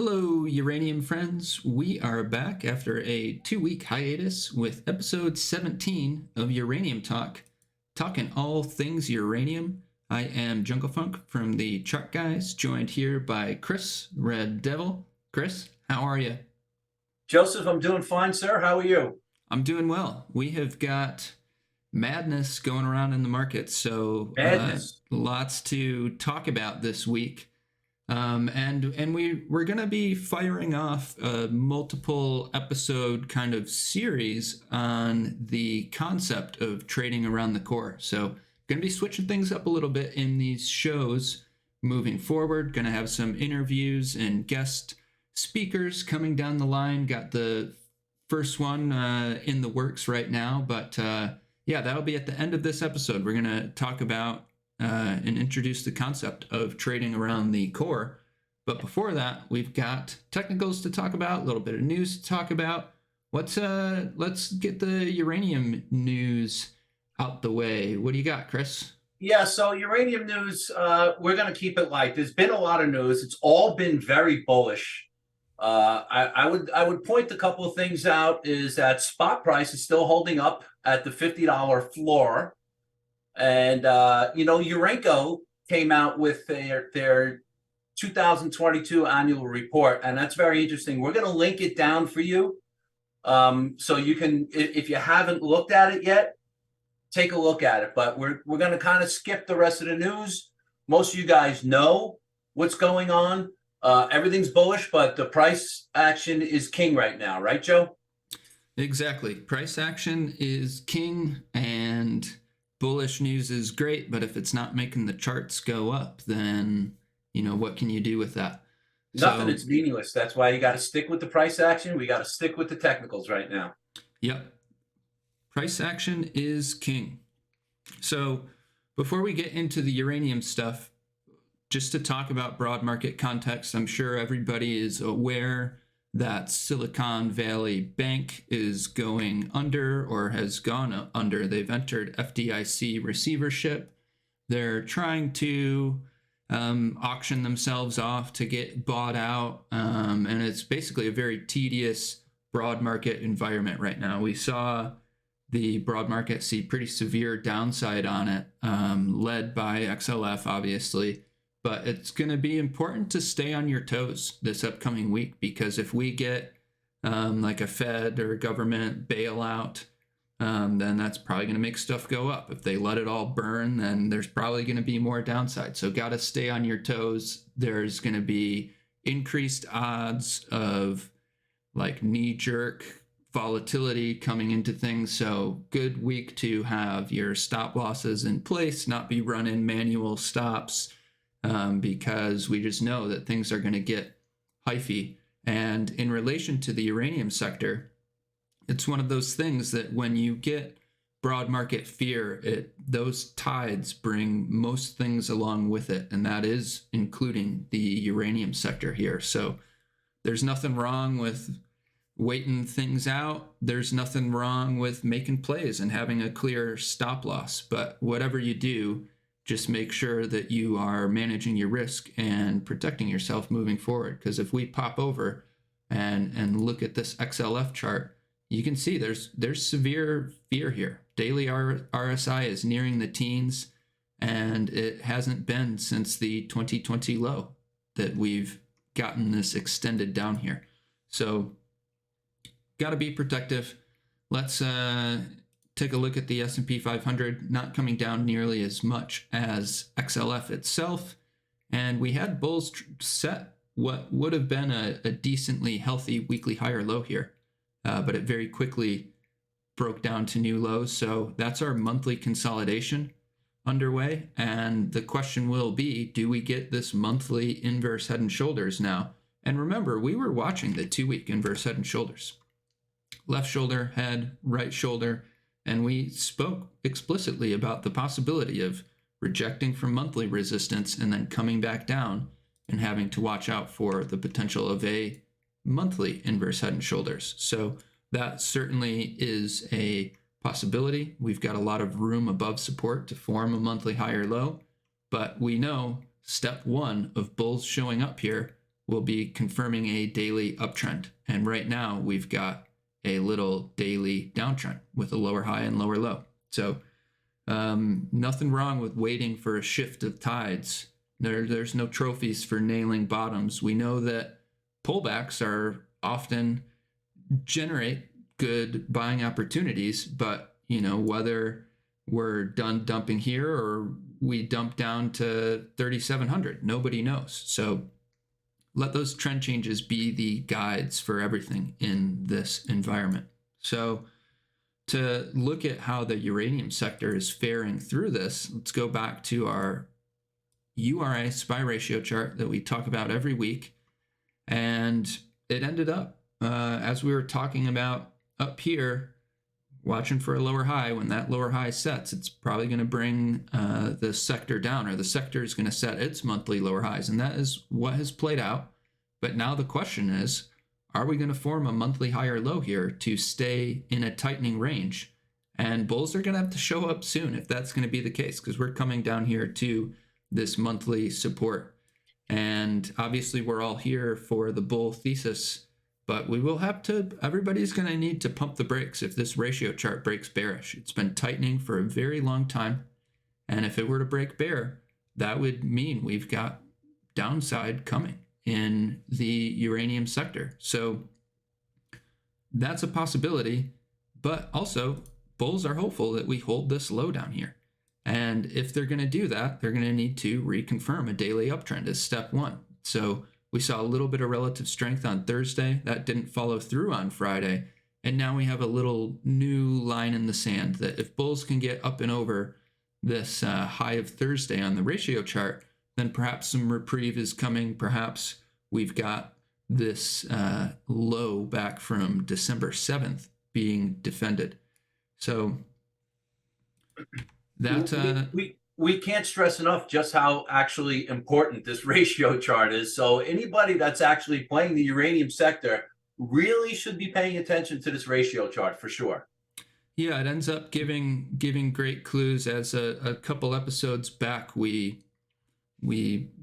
Hello, uranium friends. We are back after a 2-week hiatus with episode 17 of Uranium Talk, talking all things uranium. I am Jungle Funk from the Chart Guys, joined here by Chris, Red Devil. Chris, how are you? Joseph, I'm doing fine, sir. How are you? I'm doing well. We have got madness going around in the market, so Madness. lots to talk about this week. And we're gonna be firing off a multiple episode kind of series on the concept of trading around the core. So gonna be switching things up a little bit in these shows moving forward. Gonna have some interviews and guest speakers coming down the line. Got the first one in the works right now, but yeah, that'll be at the end of this episode. We're gonna talk about and introduce the concept of trading around the core. But before that, we've got technicals to talk about, a little bit of news to talk about. Let's get the uranium news out the way. What do you got, Chris? Yeah, so uranium news, we're going to keep it light. There's been a lot of news. It's all been very bullish. I would point a couple of things out is that spot price is still holding up at the $50 floor. And, Urenco came out with their 2022 annual report, and that's very interesting. We're going to link it down for you. So you can, if you haven't looked at it yet, take a look at it. But we're going to kind of skip the rest of the news. Most of you guys know what's going on. Everything's bullish, but the price action is king right now, right, Joe? Exactly. Price action is king, and bullish news is great, but if it's not making the charts go up, then what can you do with that? Nothing. It's meaningless. That's why you got to stick with the price action. We got to stick with the technicals right now. Yep. Price action is king. So before we get into the uranium stuff, just to talk about broad market context, I'm sure everybody is aware that Silicon Valley Bank is going under or has gone under. They've entered FDIC receivership. They're trying to auction themselves off to get bought out. And it's basically a very tedious broad market environment right now. We saw the broad market see pretty severe downside on it, led by XLF, obviously. But it's going to be important to stay on your toes this upcoming week, because if we get like a Fed or government bailout, then that's probably going to make stuff go up. If they let it all burn, then there's probably going to be more downside. So got to stay on your toes. There's going to be increased odds of like knee-jerk volatility coming into things. So good week to have your stop losses in place, not be running manual stops, because we just know that things are going to get hyphy. And in relation to the uranium sector, it's one of those things that when you get broad market fear, those tides bring most things along with it, and that is including the uranium sector here. So there's nothing wrong with waiting things out. There's nothing wrong with making plays and having a clear stop loss. But whatever you do, just make sure that you are managing your risk and protecting yourself moving forward. Because if we pop over and look at this XLF chart, you can see there's severe fear here. Daily RSI is nearing the teens, and it hasn't been since the 2020 low that we've gotten this extended down here. So got to be protective. Let's take a look at the S&P 500, not coming down nearly as much as XLF itself. And we had bulls set what would have been a decently healthy weekly higher low here. But it very quickly broke down to new lows. So that's our monthly consolidation underway. And the question will be, do we get this monthly inverse head and shoulders now? And remember, we were watching the 2-week inverse head and shoulders. Left shoulder, head, right shoulder. And we spoke explicitly about the possibility of rejecting from monthly resistance and then coming back down and having to watch out for the potential of a monthly inverse head and shoulders. So that certainly is a possibility. We've got a lot of room above support to form a monthly higher low, but we know step one of bulls showing up here will be confirming a daily uptrend. And right now we've got a little daily downtrend with a lower high and lower low. So nothing wrong with waiting for a shift of tides. There's no trophies for nailing bottoms. We know that pullbacks are often generate good buying opportunities, but whether we're done dumping here or we dump down to 3,700, nobody knows. So let those trend changes be the guides for everything in this environment. So to look at how the uranium sector is faring through this, let's go back to our URA SPY ratio chart that we talk about every week. And it ended up, as we were talking about up here, watching for a lower high. When that lower high sets, it's probably going to bring the sector down, or the sector is going to set its monthly lower highs. And that is what has played out. But now the question is, are we going to form a monthly high or low here to stay in a tightening range? And bulls are going to have to show up soon if that's going to be the case, because we're coming down here to this monthly support. And obviously we're all here for the bull thesis, but we will have to, everybody's going to need to pump the brakes if this ratio chart breaks bearish. It's been tightening for a very long time. And if it were to break bear, that would mean we've got downside coming in the uranium sector. So that's a possibility, but also bulls are hopeful that we hold this low down here. And if they're going to do that, they're going to need to reconfirm a daily uptrend as step one. So we saw a little bit of relative strength on Thursday. That didn't follow through on Friday. And now we have a little new line in the sand that if bulls can get up and over this high of Thursday on the ratio chart, then perhaps some reprieve is coming. Perhaps we've got this low back from December 7th being defended. So that we can't stress enough just how actually important this ratio chart is. So anybody that's actually playing the uranium sector really should be paying attention to this ratio chart for sure. Yeah, it ends up giving great clues. As a couple episodes back, we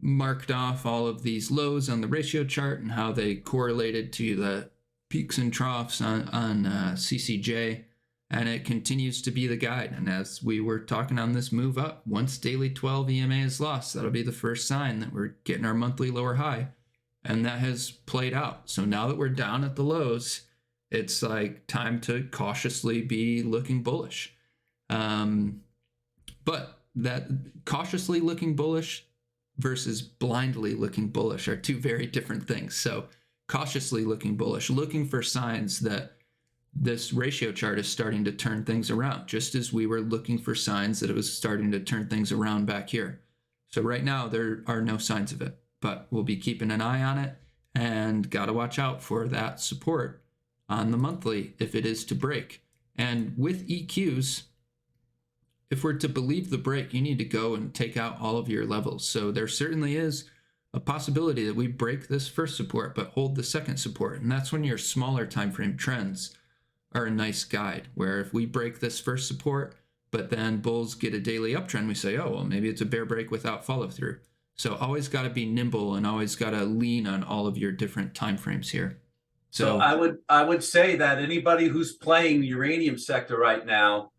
marked off all of these lows on the ratio chart and how they correlated to the peaks and troughs on CCJ. And it continues to be the guide. And as we were talking on this move up, once daily 12 EMA is lost, that'll be the first sign that we're getting our monthly lower high. And that has played out. So now that we're down at the lows, it's like time to cautiously be looking bullish. But that cautiously looking bullish versus blindly looking bullish are two very different things. So cautiously looking bullish, looking for signs that this ratio chart is starting to turn things around, just as we were looking for signs that it was starting to turn things around back here. So right now there are no signs of it, but we'll be keeping an eye on it and got to watch out for that support on the monthly if it is to break. And with EQs, if we're to believe the break, you need to go and take out all of your levels. So there certainly is a possibility that we break this first support but hold the second support, and that's when your smaller time frame trends are a nice guide, where if we break this first support but then bulls get a daily uptrend, we say, oh well, maybe it's a bear break without follow through. So always got to be nimble and always got to lean on all of your different time frames here. So I would say that anybody who's playing the uranium sector right now,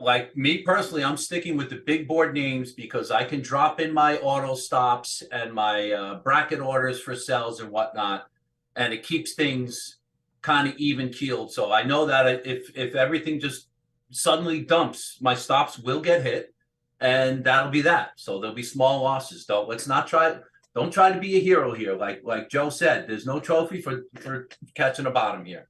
like me personally, I'm sticking with the big board names because I can drop in my auto stops and my bracket orders for sells and whatnot, and it keeps things kind of even keeled. So I know that if everything just suddenly dumps, my stops will get hit, and that'll be that. So there'll be small losses. Don't try to be a hero here. Like Joe said, there's no trophy for catching a bottom here.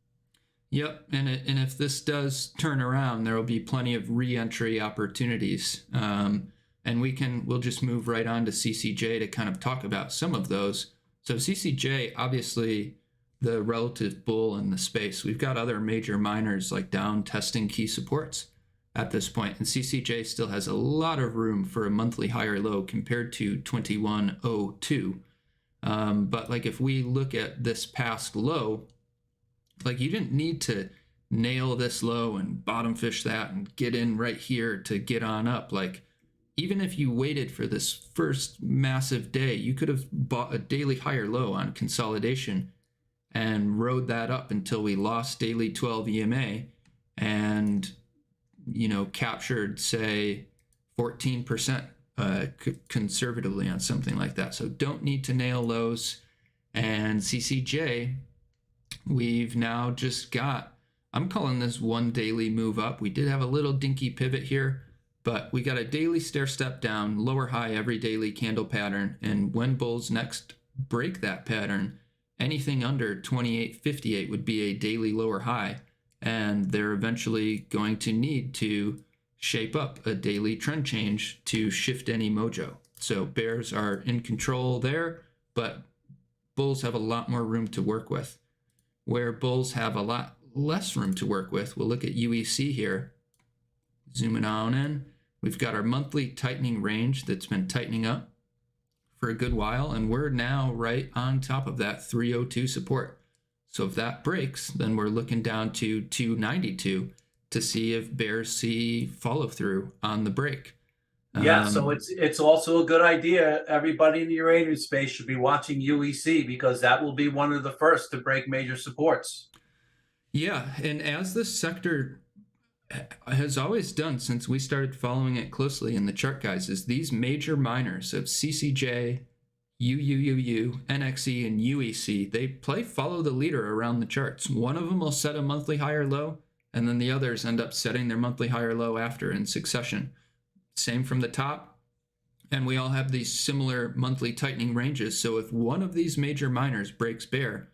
Yep, and if this does turn around, there will be plenty of re-entry opportunities, and we'll just move right on to CCJ to kind of talk about some of those. So CCJ, obviously the relative bull in the space. We've got other major miners like down testing key supports at this point, and CCJ still has a lot of room for a monthly higher low compared to 2102. But like if we look at this past low, like you didn't need to nail this low and bottom fish that and get in right here to get on up. Like even if you waited for this first massive day, you could have bought a daily higher low on consolidation and rode that up until we lost daily 12 EMA and, captured, say, 14% conservatively on something like that. So don't need to nail lows. And CCJ, we've now just got, I'm calling this one daily move up. We did have a little dinky pivot here, but we got a daily stair step down, lower high every daily candle pattern. And when bulls next break that pattern, anything under 28.58 would be a daily lower high. And they're eventually going to need to shape up a daily trend change to shift any mojo. So bears are in control there, but bulls have a lot more room to work with. Where bulls have a lot less room to work with, we'll look at UEC here. Zooming on in, we've got our monthly tightening range that's been tightening up for a good while, and we're now right on top of that 302 support. So if that breaks, then we're looking down to 292 to see if bears see follow through on the break. Yeah, so it's also a good idea. Everybody in the uranium space should be watching UEC because that will be one of the first to break major supports. Yeah, and as this sector has always done since we started following it closely in the chart guys, is these major miners of CCJ, UUUU, NXE, and UEC, they play follow the leader around the charts. One of them will set a monthly higher low, and then the others end up setting their monthly higher low after in succession. Same from the top, and we all have these similar monthly tightening ranges. So if one of these major miners breaks bear,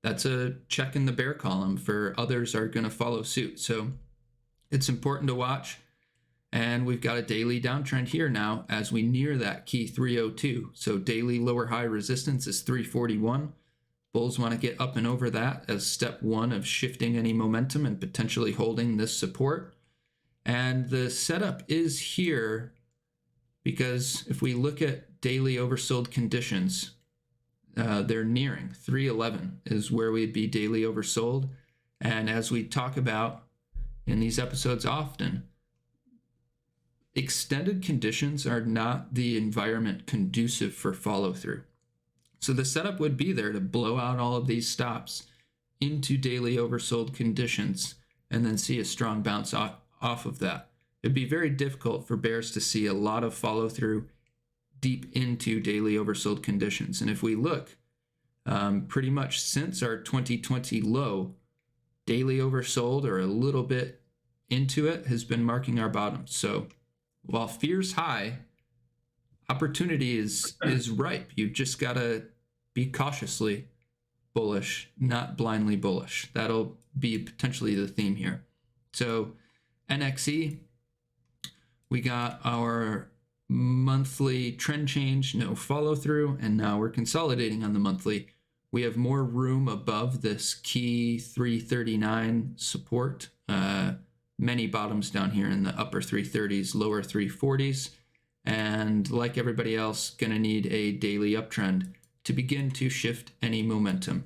that's a check in the bear column for others are going to follow suit. So it's important to watch. And we've got a daily downtrend here now as we near that key 302. So daily lower high resistance is 341. Bulls want to get up and over that as step one of shifting any momentum and potentially holding this support. And the setup is here because if we look at daily oversold conditions, they're nearing 311 is where we'd be daily oversold. And as we talk about in these episodes often, extended conditions are not the environment conducive for follow through. So the setup would be there to blow out all of these stops into daily oversold conditions and then see a strong bounce off of that. It'd be very difficult for bears to see a lot of follow through deep into daily oversold conditions. And if we look, pretty much since our 2020 low, daily oversold or a little bit into it has been marking our bottoms. So while fear's high, opportunity is ripe. You've just got to be cautiously bullish, not blindly bullish. That'll be potentially the theme here. So NXE, we got our monthly trend change, no follow through, and now we're consolidating on the monthly. We have more room above this key 339 support. Many bottoms down here in the upper 330s, lower 340s. And like everybody else, going to need a daily uptrend to begin to shift any momentum.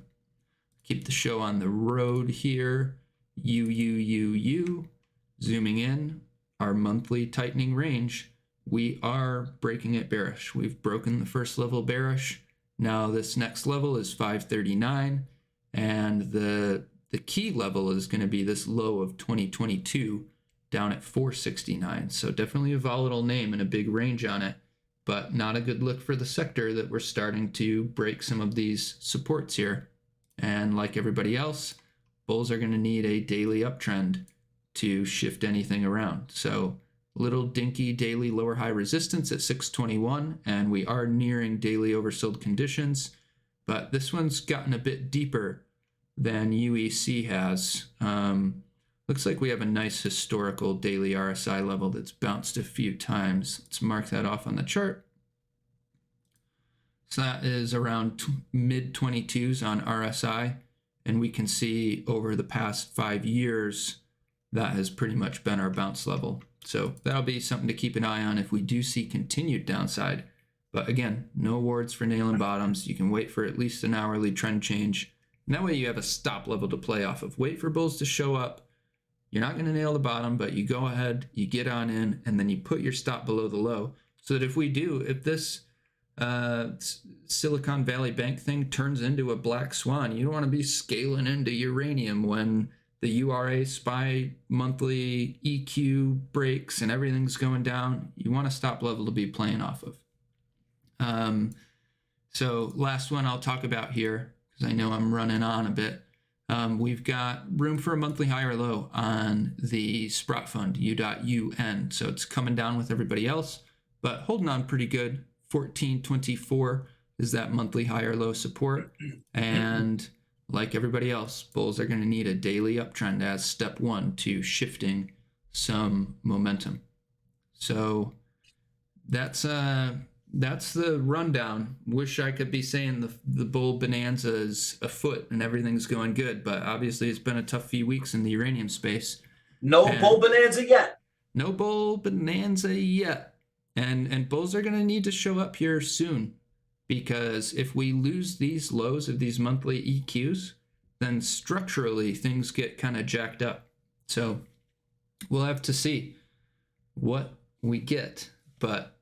Keep the show on the road here. UUUU. Zooming in, our monthly tightening range. We are breaking it bearish. We've broken the first level bearish. Now this next level is 539. And the key level is going to be this low of 2022 down at 469. So definitely a volatile name and a big range on it, but not a good look for the sector that we're starting to break some of these supports here. And like everybody else, bulls are going to need a daily uptrend to shift anything around. So little dinky daily lower high resistance at 621, and we are nearing daily oversold conditions, but this one's gotten a bit deeper than UEC has. Looks like we have a nice historical daily RSI level that's bounced a few times. Let's mark that off on the chart. So that is around mid 22s on RSI, and we can see over the past 5 years that has pretty much been our bounce level. So that'll be something to keep an eye on if we do see continued downside. But again, no awards for nailing bottoms. You can wait for at least an hourly trend change. And that way you have a stop level to play off of. Wait for bulls to show up. You're not going to nail the bottom, but you go ahead, you get on in, and then you put your stop below the low. so that if this Silicon Valley Bank thing turns into a black swan, you don't want to be scaling into uranium when the URA SPY monthly EQ breaks and everything's going down. You want a stop level to be playing off of. So last one I'll talk about here, because I know I'm running on a bit. We've got room for a monthly high or low on the Sprott Fund, U.UN. So it's coming down with everybody else, but holding on pretty good. 1424 is that monthly high or low support. And like everybody else, bulls are going to need a daily uptrend as step one to shifting some momentum. So that's the rundown. Wish I could be saying the bull bonanza is afoot and everything's going good, but obviously it's been a tough few weeks in the uranium space. No bull bonanza yet. No bull bonanza yet. And bulls are going to need to show up here soon, because if we lose these lows of these monthly EQs, then structurally things get kind of jacked up. So we'll have to see what we get. But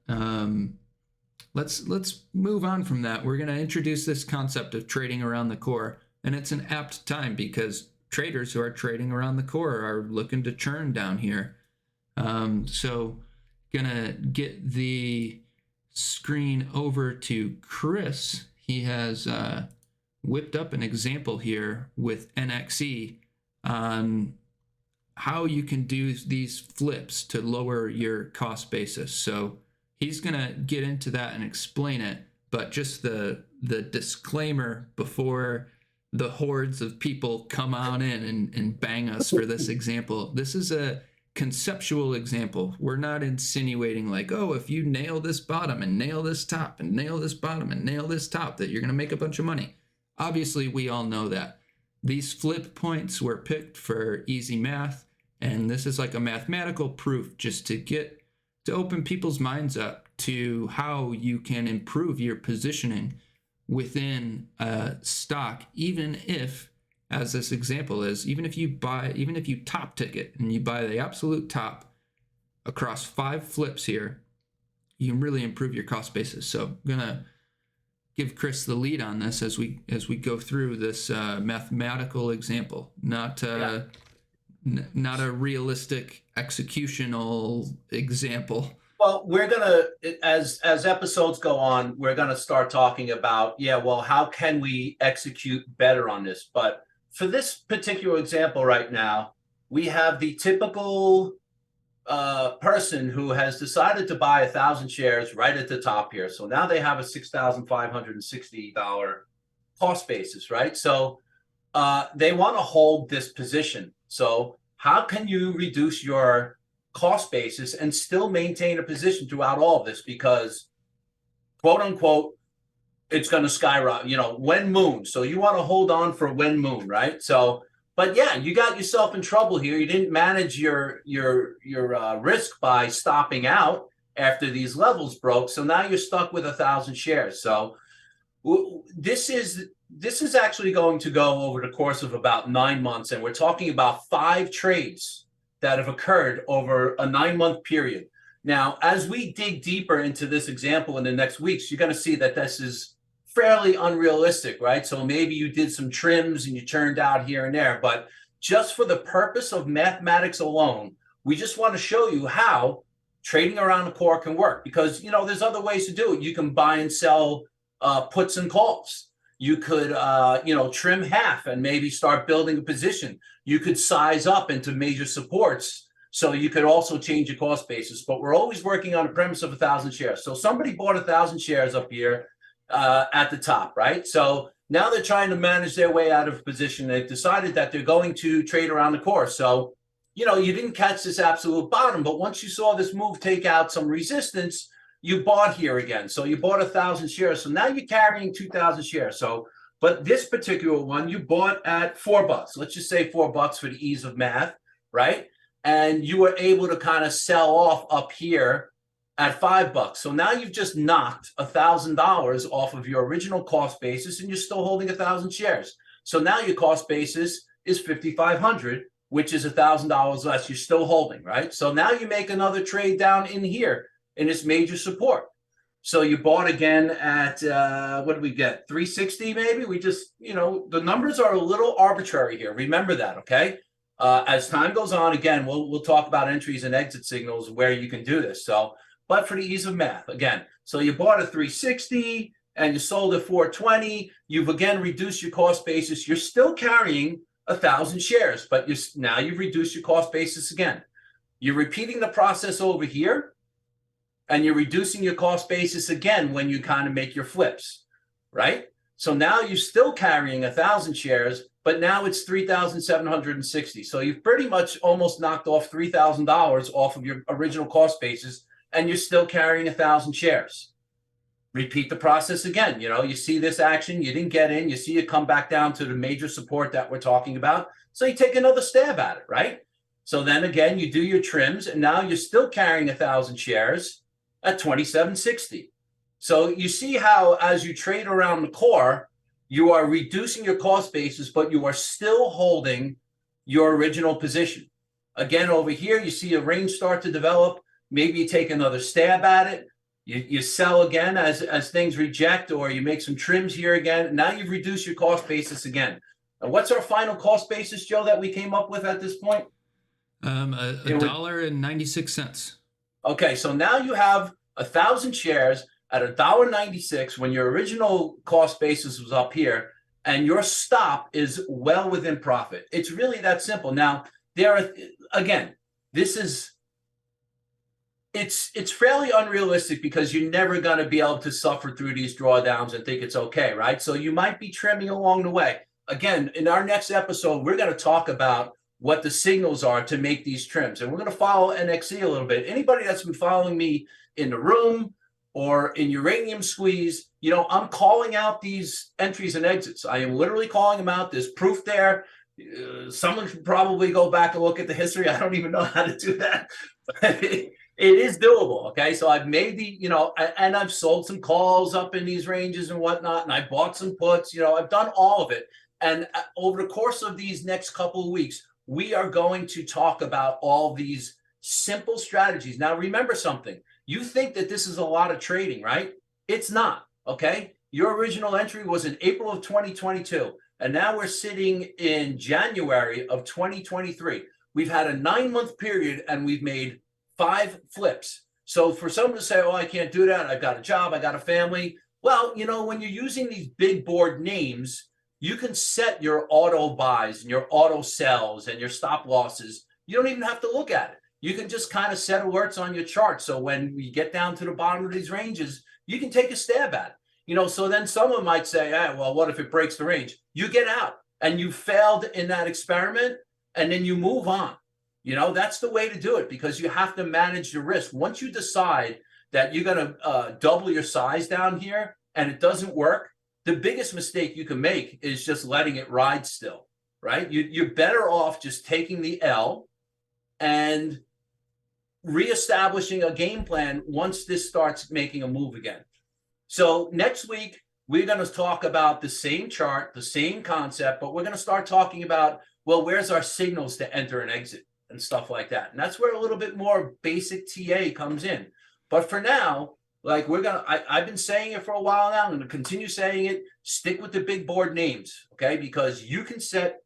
let's move on from that. We're going to introduce this concept of trading around the core, and it's an apt time because traders who are trading around the core are looking to churn down here. So gonna get the screen over to Chris. He has whipped up an example here with NXE on how you can do these flips to lower your cost basis. So he's gonna get into that and explain it, but just the disclaimer before the hordes of people come on in and bang us for this example. This is a conceptual example. We're not insinuating like, oh, if you nail this bottom and nail this top and nail this bottom and nail this top, that you're going to make a bunch of money. Obviously, we all know that. These flip points were picked for easy math, and this is like a mathematical proof just to open people's minds up to how you can improve your positioning within a stock, even if, as this example is, even if you top ticket and you buy the absolute top across 5 flips here, you can really improve your cost basis. So I'm gonna give Chris the lead on this as we go through this mathematical example, not a realistic executional example. Well, we're gonna, as episodes go on, we're gonna start talking about, how can we execute better on this? But for this particular example right now, we have the typical person who has decided to buy 1,000 shares right at the top here. So now they have a $6,560 cost basis, right? So they want to hold this position. So how can you reduce your cost basis and still maintain a position throughout all of this? Because, quote unquote, it's going to skyrocket, when moon. So you want to hold on for when moon, right? So, but yeah, you got yourself in trouble here. You didn't manage your risk by stopping out after these levels broke. So now you're stuck with 1,000 shares. So this is actually going to go over the course of about 9 months, and we're talking about 5 trades that have occurred over a 9-month period. Now, as we dig deeper into this example in the next weeks, you're going to see that this is fairly unrealistic, right? So maybe you did some trims and you turned out here and there, but just for the purpose of mathematics alone, we just want to show you how trading around the core can work, because, there's other ways to do it. You can buy and sell puts and calls. You could, trim half and maybe start building a position. You could size up into major supports. So you could also change your cost basis, but we're always working on a premise of 1,000 shares. So somebody bought 1,000 shares up here at the top, right? So now they're trying to manage their way out of position. They've decided that they're going to trade around the core. So, you didn't catch this absolute bottom, but once you saw this move take out some resistance, you bought here again. So you bought 1,000 shares. So now you're carrying 2,000 shares. So, but this particular one, you bought at $4. Let's just say $4 for the ease of math, right? And you were able to kind of sell off up here at $5. So now you've just knocked $1,000 off of your original cost basis, and you're still holding 1,000 shares. So now your cost basis is $5,500, which is $1,000 less. You're still holding, right? So now you make another trade down in here in its major support. So you bought again at what did we get? 360 maybe? We just, the numbers are a little arbitrary here. Remember that, okay? As time goes on, again, we'll talk about entries and exit signals where you can do this. So, but for the ease of math, again, so you bought a 360 and you sold at 420. You've again reduced your cost basis. You're still carrying 1,000 shares, but now you've reduced your cost basis again. You're repeating the process over here, and you're reducing your cost basis again when you kind of make your flips, right? So now you're still carrying 1,000 shares, but now it's 3,760. So you've pretty much almost knocked off $3,000 off of your original cost basis, and you're still carrying 1,000 shares. Repeat the process again. You see this action, you didn't get in, you see it come back down to the major support that we're talking about. So you take another stab at it, right? So then again, you do your trims, and now you're still carrying 1,000 shares at 2760. So you see how as you trade around the core, you are reducing your cost basis, but you are still holding your original position. Again, over here, you see a range start to develop. Maybe you take another stab at it. You sell again as things reject, or you make some trims here again. Now you've reduced your cost basis again. And what's our final cost basis, Joe, that we came up with at this point? $1.96. Okay, so now you have 1,000 shares at $1.96 when your original cost basis was up here, and your stop is well within profit. It's really that simple. Now, it's fairly unrealistic because you're never going to be able to suffer through these drawdowns and think it's okay, right? So you might be trimming along the way. Again, in our next episode, we're going to talk about what the signals are to make these trims. And we're going to follow NXE a little bit. Anybody that's been following me in the room or in Uranium Squeeze, I'm calling out these entries and exits. I am literally calling them out. There's proof there. Someone should probably go back and look at the history. I don't even know how to do that. It is doable, okay? So I've made and I've sold some calls up in these ranges and whatnot, and I bought some puts. I've done all of it. And over the course of these next couple of weeks, we are going to talk about all these simple strategies. Now, remember something. You think that this is a lot of trading, right? It's not, okay? Your original entry was in April of 2022, and now we're sitting in January of 2023. We've had a 9-month period, and we've made 5 flips. So for someone to say, oh, I can't do that, I've got a job, I got a family. Well, when you're using these big board names, you can set your auto buys and your auto sells and your stop losses. You don't even have to look at it. You can just kind of set alerts on your chart. So when we get down to the bottom of these ranges, you can take a stab at it. So then someone might say, well, what if it breaks the range? You get out and you failed in that experiment, and then you move on. That's the way to do it, because you have to manage your risk. Once you decide that you're going to double your size down here and it doesn't work, the biggest mistake you can make is just letting it ride still, right? You're better off just taking the L and reestablishing a game plan once this starts making a move again. So next week, we're going to talk about the same chart, the same concept, but we're going to start talking about, well, where's our signals to enter and exit and stuff like that. And that's where a little bit more basic TA comes in. But for now, like I've been saying it for a while now. I'm going to continue saying it. Stick with the big board names, okay? Because you can set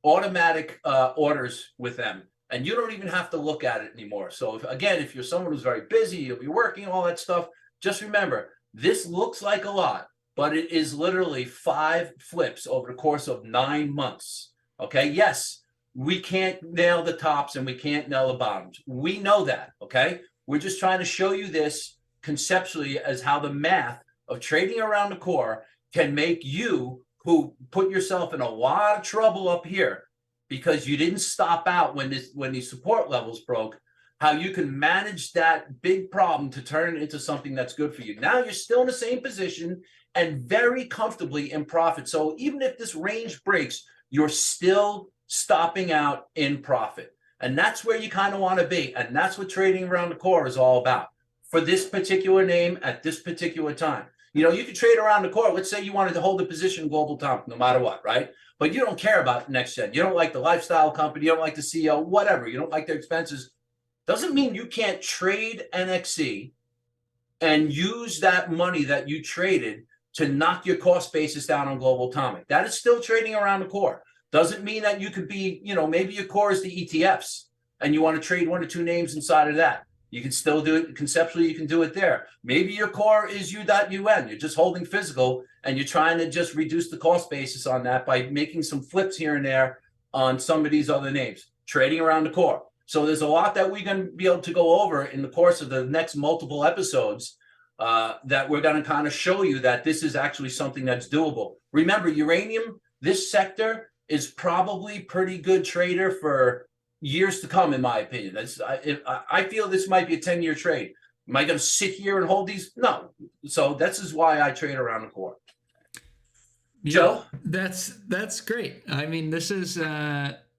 automatic orders with them, and you don't even have to look at it anymore. So if you're someone who's very busy, you'll be working, all that stuff, just remember, this looks like a lot, but it is literally 5 flips over the course of 9 months, okay? Yes, we can't nail the tops and we can't nail the bottoms. We know that, okay? We're just trying to show you this conceptually as how the math of trading around the core can make you, who put yourself in a lot of trouble up here because you didn't stop out when these support levels broke, how you can manage that big problem to turn it into something that's good for you. Now you're still in the same position and very comfortably in profit. So even if this range breaks, you're still stopping out in profit. And that's where you kind of want to be. And that's what trading around the core is all about for this particular name at this particular time. You can trade around the core. Let's say you wanted to hold a position global top no matter what, right? But you don't care about next gen. You don't like the lifestyle company. You don't like the CEO, whatever. You don't like their expenses. Doesn't mean you can't trade NXE and use that money that you traded to knock your cost basis down on Global Atomic. That is still trading around the core. Doesn't mean that you could be, maybe your core is the ETFs and you want to trade 1 or 2 names inside of that. You can still do it conceptually. You can do it there. Maybe your core is U.UN. You're just holding physical and you're trying to just reduce the cost basis on that by making some flips here and there on some of these other names, trading around the core. So there's a lot that we're going to be able to go over in the course of the next multiple episodes that we're going to kind of show you that this is actually something that's doable. Remember, uranium, this sector is probably pretty good trader for years to come, in my opinion. I feel this might be a 10-year trade. Am I going to sit here and hold these? No. So this is why I trade around the core. Yeah, Joe? That's great. I mean, this is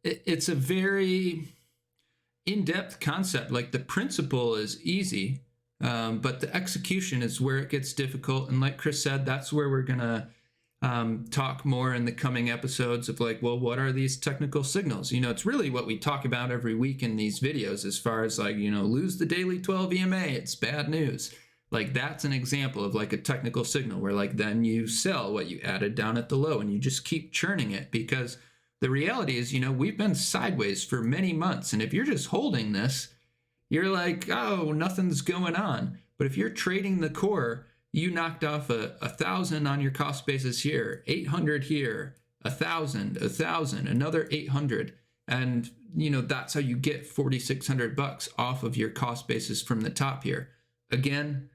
it's a very in-depth concept. Like the principle is easy, but the execution is where it gets difficult. And like Chris said, that's where we're gonna talk more in the coming episodes of like, well, what are these technical signals? It's really what we talk about every week in these videos, as far as like, lose the daily 12 EMA, it's bad news. Like that's an example of like a technical signal where like then you sell what you added down at the low and you just keep churning it, because the reality is, we've been sideways for many months. And if you're just holding this, you're like, oh, nothing's going on. But if you're trading the core, you knocked off 1,000 on your cost basis here, 800 here, 1,000, another 800. And, that's how you get $4,600 off of your cost basis from the top here. Again,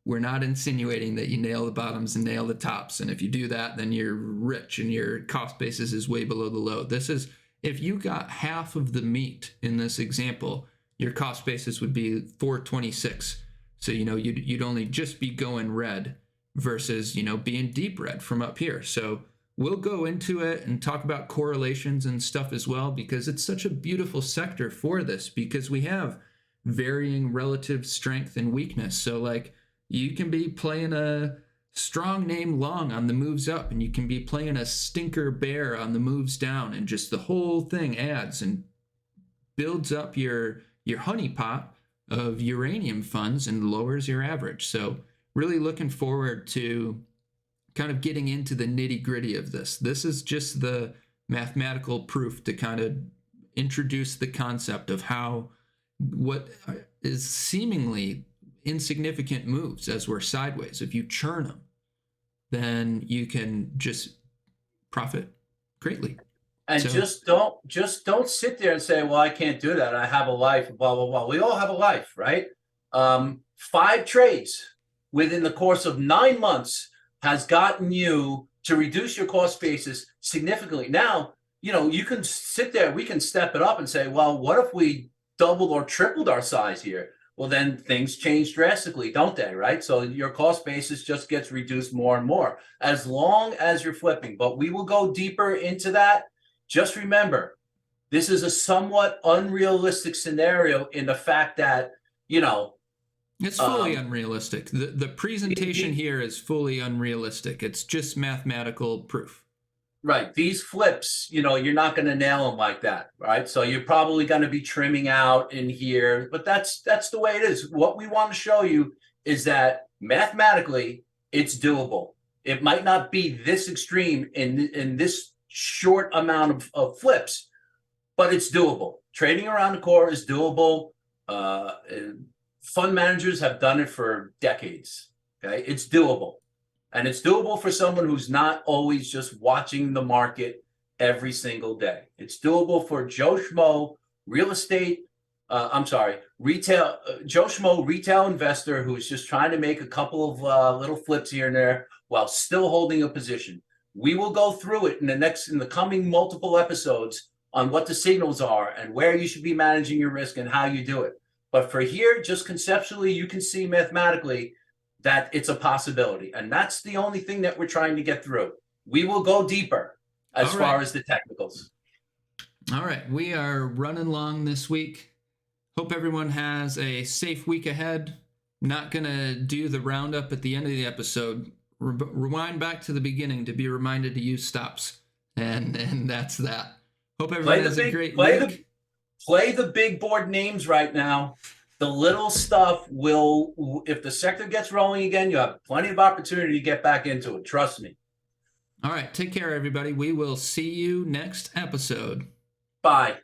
we're not insinuating that you nail the bottoms and nail the tops. And if you do that, then you're rich and your cost basis is way below the low. This is, if you got half of the meat in this example, your cost basis would be 426. So, you'd only just be going red versus, being deep red from up here. So we'll go into it and talk about correlations and stuff as well, because it's such a beautiful sector for this, because we have varying relative strength and weakness. So like, you can be playing a strong name long on the moves up, and you can be playing a stinker bear on the moves down, and just the whole thing adds and builds up your honeypot of uranium funds and lowers your average. So really looking forward to kind of getting into the nitty-gritty of this. This is just the mathematical proof to kind of introduce the concept of how what is seemingly insignificant moves as we're sideways, if you churn them, then you can just profit greatly. And So- just don't sit there and say, well, I can't do that. I have a life, blah, blah, blah. We all have a life, right? 5 trades within the course of 9 months has gotten you to reduce your cost basis significantly. Now, you can sit there, we can step it up and say, well, what if we doubled or tripled our size here? Well, then things change drastically, don't they, right? So your cost basis just gets reduced more and more as long as you're flipping. But we will go deeper into that. Just remember, this is a somewhat unrealistic scenario in the fact that, it's fully unrealistic. The presentation here is fully unrealistic. It's just mathematical proof. Right. These flips, you're not going to nail them like that, right? So you're probably going to be trimming out in here, but that's the way it is. What we want to show you is that mathematically it's doable. It might not be this extreme in this short amount of flips, but it's doable. Trading around the core is doable. Fund managers have done it for decades. Okay. It's doable. And it's doable for someone who's not always just watching the market every single day. It's doable for Joe Schmo Joe Schmo retail investor who's just trying to make a couple of little flips here and there while still holding a position. We will go through it in the coming multiple episodes on what the signals are and where you should be managing your risk and how you do it. But for here, just conceptually, you can see mathematically that it's a possibility. And that's the only thing that we're trying to get through. We will go deeper as far as the technicals. All right. We are running long this week. Hope everyone has a safe week ahead. Not going to do the roundup at the end of the episode. Rewind back to the beginning to be reminded to use stops. And that's that. Hope everyone has a great week. Play the big board names right now. The little stuff will, if the sector gets rolling again, you have plenty of opportunity to get back into it. Trust me. All right. Take care, everybody. We will see you next episode. Bye.